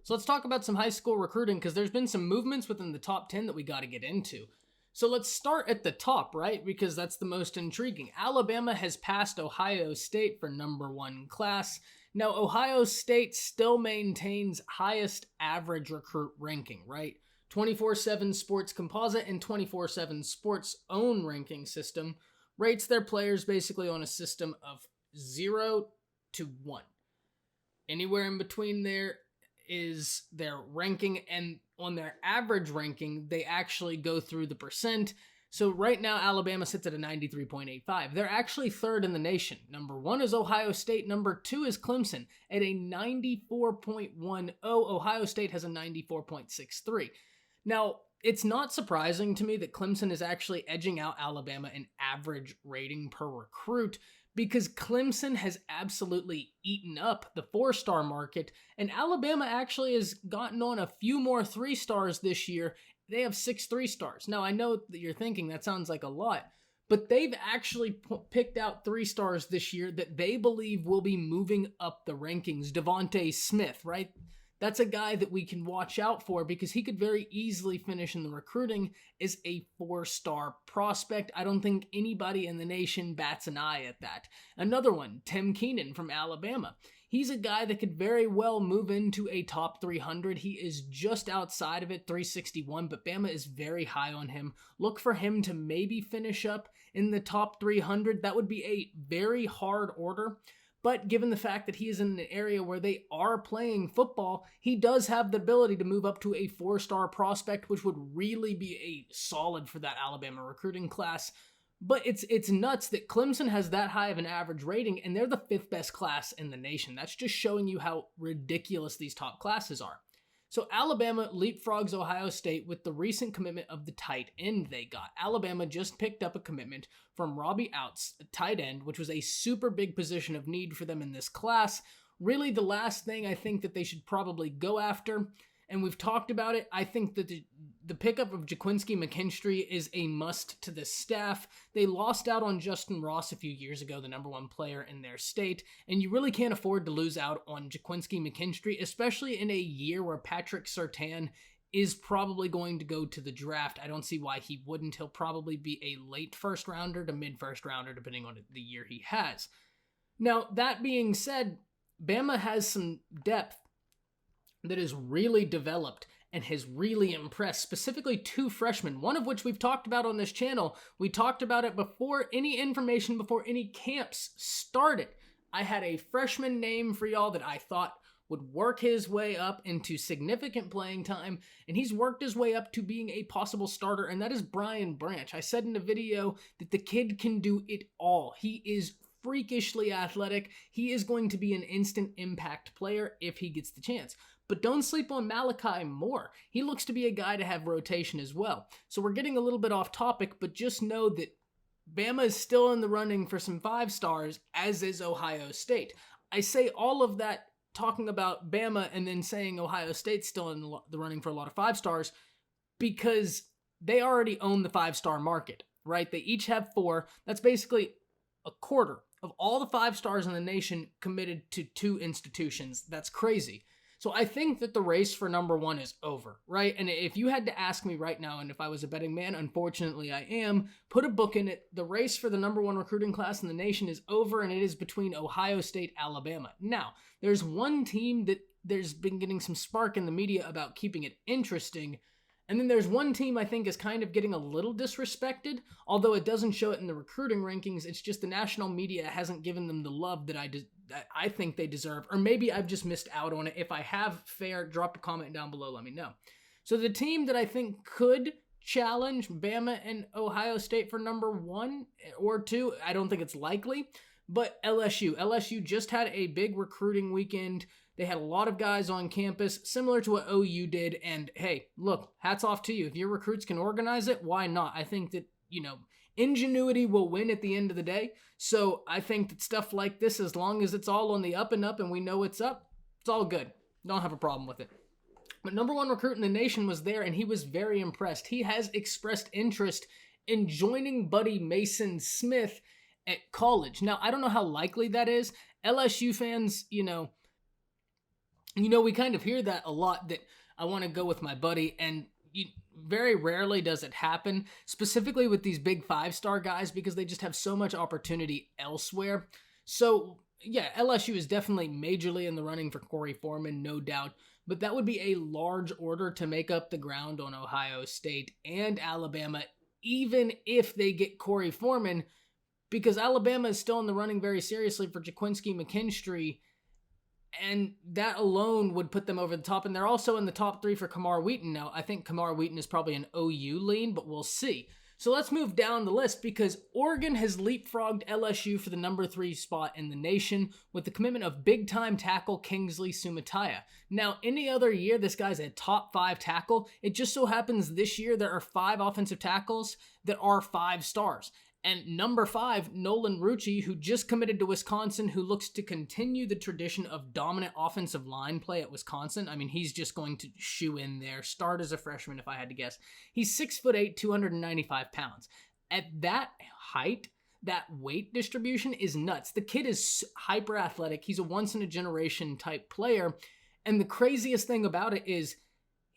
So let's talk about some high school recruiting because there's been some movements within the top 10 that we got to get into. So let's start at the top, right? Because that's the most intriguing. Alabama has passed Ohio State for number 1 class. Now, Ohio State still maintains highest average recruit ranking, right? 24/7 Sports Composite and 24/7 Sports' own ranking system rates their players basically on a system of 0 to 1. Anywhere in between there is their ranking, and on their average ranking, they actually go through the percent. So right now, Alabama sits at a 93.85. They're actually third in the nation. Number 1 is Ohio State. Number 2 is Clemson at a 94.10. Ohio State has a 94.63. Now, it's not surprising to me that Clemson is actually edging out Alabama in average rating per recruit, because Clemson has absolutely eaten up the 4-star market, and Alabama actually has gotten on a few more 3-stars this year. They have 6 3-stars. Now, I know that you're thinking that sounds like a lot, but they've actually picked out 3-stars this year that they believe will be moving up the rankings. Devontae Smith, right? That's a guy that we can watch out for because he could very easily finish in the recruiting as a 4-star prospect. I don't think anybody in the nation bats an eye at that. Another one, Tim Keenan from Alabama. He's a guy that could very well move into a top 300. He is just outside of it, 361, but Bama is very high on him. Look for him to maybe finish up in the top 300. That would be a very hard order. But given the fact that he is in an area where they are playing football, he does have the ability to move up to a 4-star prospect, which would really be a solid for that Alabama recruiting class. But it's nuts that Clemson has that high of an average rating, and they're the 5th best class in the nation. That's just showing you how ridiculous these top classes are. So Alabama leapfrogs Ohio State with the recent commitment of the tight end they got. Alabama just picked up a commitment from Robbie Outs, a tight end, which was a super big position of need for them in this class. Really the last thing I think that they should probably go after, and we've talked about it, I think that the pickup of Jaquinski McKinstry is a must to the staff. They lost out on Justin Ross a few years ago, the number 1 player in their state, and you really can't afford to lose out on Jaquinski McKinstry, especially in a year where Patrick Surtain is probably going to go to the draft. I don't see why he wouldn't. He'll probably be a late first rounder to mid first rounder, depending on the year he has. Now, that being said, Bama has some depth that is really developed and has really impressed, specifically 2 freshmen, one of which we've talked about on this channel. We talked about it before any information, before any camps started. I had a freshman name for y'all that I thought would work his way up into significant playing time, and he's worked his way up to being a possible starter, and that is Brian Branch. I said in the video that the kid can do it all. He is freakishly athletic. He is going to be an instant impact player if he gets the chance. But don't sleep on Malachi Moore. He looks to be a guy to have rotation as well. So we're getting a little bit off topic, but just know that Bama is still in the running for some 5-stars, as is Ohio State. I say all of that talking about Bama and then saying Ohio State's still in the running for a lot of 5-stars because they already own the 5-star market, right? They each have 4. That's basically a quarter of all the 5-stars in the nation committed to 2 institutions. That's crazy. So I think that the race for number 1 is over, right? And if you had to ask me right now, and if I was a betting man, unfortunately I am, put a book in it. The race for the number 1 recruiting class in the nation is over, and it is between Ohio State, Alabama. Now, there's one team that there's been getting some spark in the media about keeping it interesting, and then there's one team I think is kind of getting a little disrespected, although it doesn't show it in the recruiting rankings. It's just the national media hasn't given them the love that I think they deserve, or maybe I've just missed out on it. If I have, fair, drop a comment down below, let me know. So the team that I think could challenge Bama and Ohio State for number 1 or 2, I don't think it's likely, but LSU. LSU just had a big recruiting weekend. They had a lot of guys on campus, similar to what OU did. And hey, look, hats off to you. If your recruits can organize it, why not? I think that, ingenuity will win at the end of the day. So I think that stuff like this, as long as it's all on the up and up and we know it's up, it's all good. Don't have a problem with it. But number 1 recruit in the nation was there, and he was very impressed. He has expressed interest in joining buddy Mason Smith at college. Now, I don't know how likely that is. LSU fans, You know, we kind of hear that a lot, that I want to go with my buddy, and very rarely does it happen, specifically with these big 5-star guys, because they just have so much opportunity elsewhere. So, yeah, LSU is definitely majorly in the running for Corey Foreman, no doubt, but that would be a large order to make up the ground on Ohio State and Alabama, even if they get Corey Foreman, because Alabama is still in the running very seriously for Jaquinski McKinstry, and that alone would put them over the top. And they're also in the top 3 for Kamar Wheaton. Now, I think Kamar Wheaton is probably an OU lean, but we'll see. So let's move down the list, because Oregon has leapfrogged LSU for the number 3 spot in the nation with the commitment of big-time tackle Kingsley Sumataya. Now, any other year, this guy's a top 5 tackle. It just so happens this year there are 5 offensive tackles that are 5 stars. And number 5, Nolan Rucci, who just committed to Wisconsin, who looks to continue the tradition of dominant offensive line play at Wisconsin. I mean, he's just going to shoe in there, start as a freshman if I had to guess. He's 6'8", 295 pounds. At that height, that weight distribution is nuts. The kid is hyper athletic. He's a once-in-a-generation type player. And the craziest thing about it is,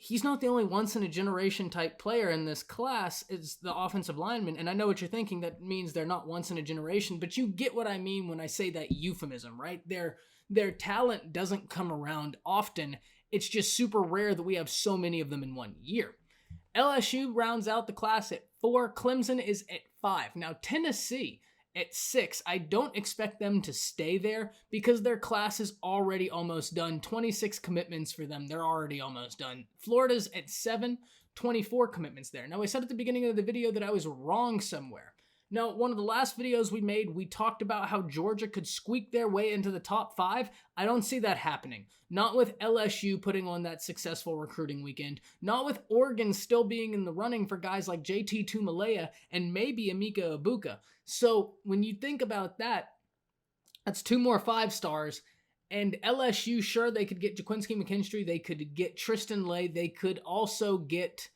he's not the only once-in-a-generation type player in this class. It's the offensive lineman. And I know what you're thinking. That means they're not once-in-a-generation. But you get what I mean when I say that euphemism, right? Their talent doesn't come around often. It's just super rare that we have so many of them in one year. LSU rounds out the class at 4. Clemson is at 5. Now, Tennessee at 6, I don't expect them to stay there because their class is already almost done. 26 commitments for them. They're already almost done. Florida's at 7, 24 commitments there. Now, I said at the beginning of the video that I was wrong somewhere. Now, one of the last videos we made, we talked about how Georgia could squeak their way into the top 5. I don't see that happening. Not with LSU putting on that successful recruiting weekend. Not with Oregon still being in the running for guys like JT Tumalea and maybe Emeka Ibuka. So when you think about that, that's 2 more 5 stars. And LSU, sure, they could get Jaquinski McKinstry. They could get Tristan Lay. They could also get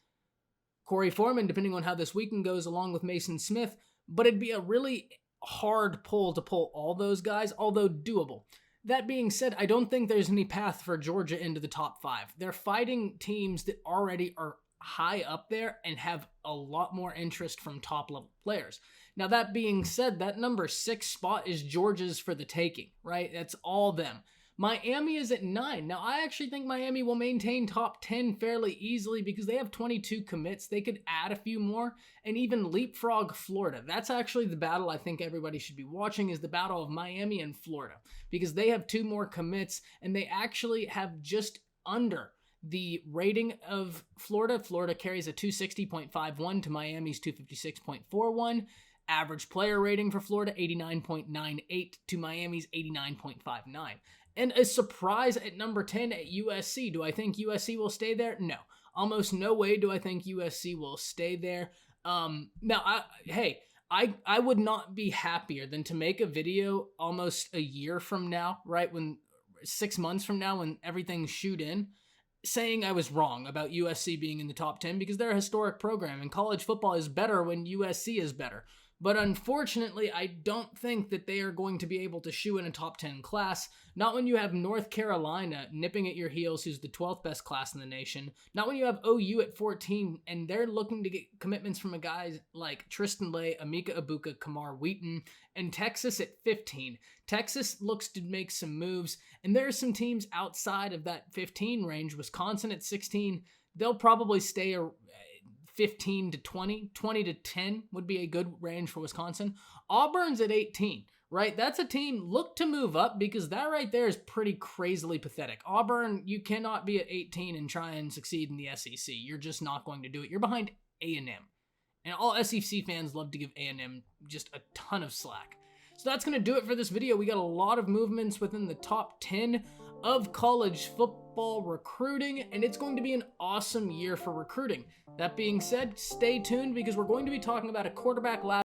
Corey Foreman, depending on how this weekend goes, along with Mason Smith. But it'd be a really hard pull to pull all those guys, although doable. That being said, I don't think there's any path for Georgia into the top 5. They're fighting teams that already are high up there and have a lot more interest from top-level players. Now, that being said, that number 6 spot is Georgia's for the taking, right? That's all them. Miami is at 9. Now, I actually think Miami will maintain top 10 fairly easily because they have 22 commits. They could add a few more and even leapfrog Florida. That's actually the battle I think everybody should be watching, is the battle of Miami and Florida, because they have 2 more commits and they actually have just under the rating of Florida. Florida carries a 260.51 to Miami's 256.41. Average player rating for Florida, 89.98 to Miami's 89.59. And a surprise at number 10 at USC. Do I think USC will stay there? No. Almost no way do I think USC will stay there. Now, I would not be happier than to make a video almost a year from now, right? 6 months from now, when everything's shoot in, saying I was wrong about USC being in the top 10, because they're a historic program and college football is better when USC is better. But unfortunately, I don't think that they are going to be able to shoe in a top 10 class. Not when you have North Carolina nipping at your heels, who's the 12th best class in the nation. Not when you have OU at 14, and they're looking to get commitments from a guy like Tristan Lay, Emeka Ibuka, Kamar Wheaton, and Texas at 15. Texas looks to make some moves, and there are some teams outside of that 15 range. Wisconsin at 16, they'll probably stay 15 to 20, 20 to 10 would be a good range for Wisconsin. Auburn's at 18, right? That's a team, look to move up, because that right there is pretty crazily pathetic. Auburn, you cannot be at 18 and try and succeed in the SEC. You're just not going to do it. You're behind A&M. And all SEC fans love to give A&M just a ton of slack. So that's going to do it for this video. We got a lot of movements within the top 10 of college football recruiting, and it's going to be an awesome year for recruiting. That being said, stay tuned, because we're going to be talking about a quarterback lab